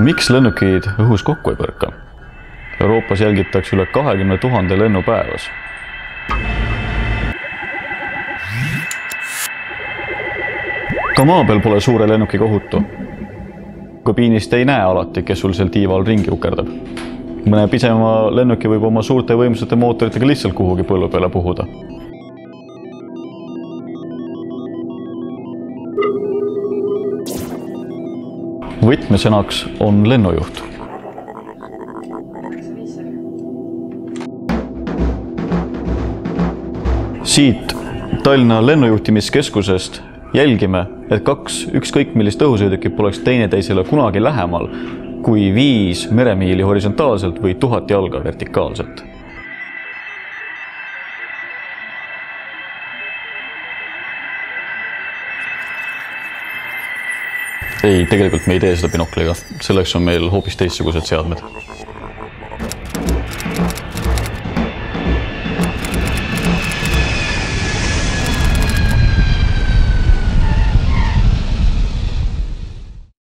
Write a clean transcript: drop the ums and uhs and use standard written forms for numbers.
Miks lennukid õhus kokku ei põrka? Euroopas jälgitakse üle 20 000 lennu päevas. Ka maa peal pole suure lennukiga ohutu. Kabiinist ei näe alati, kes sul seal tiival ringi ukerdab. Mõne pisema lennuki võib oma suurte võimsate mootoritega lihtsalt kuhugi põllu peale puhuda. Võtmesõnaks on lennujuht. Siit Tallinna lennujuhtimiskeskusest jälgime, et kaks ükskõik millist õhusõidukit poleks teineteisele kunagi lähemal kui 5 meremiili horisontaalselt või 1000 jalga vertikaalselt. Ei, tegelikult me ei tee seda binokliga. Selleks on meil hoopis teistsugused seadmed.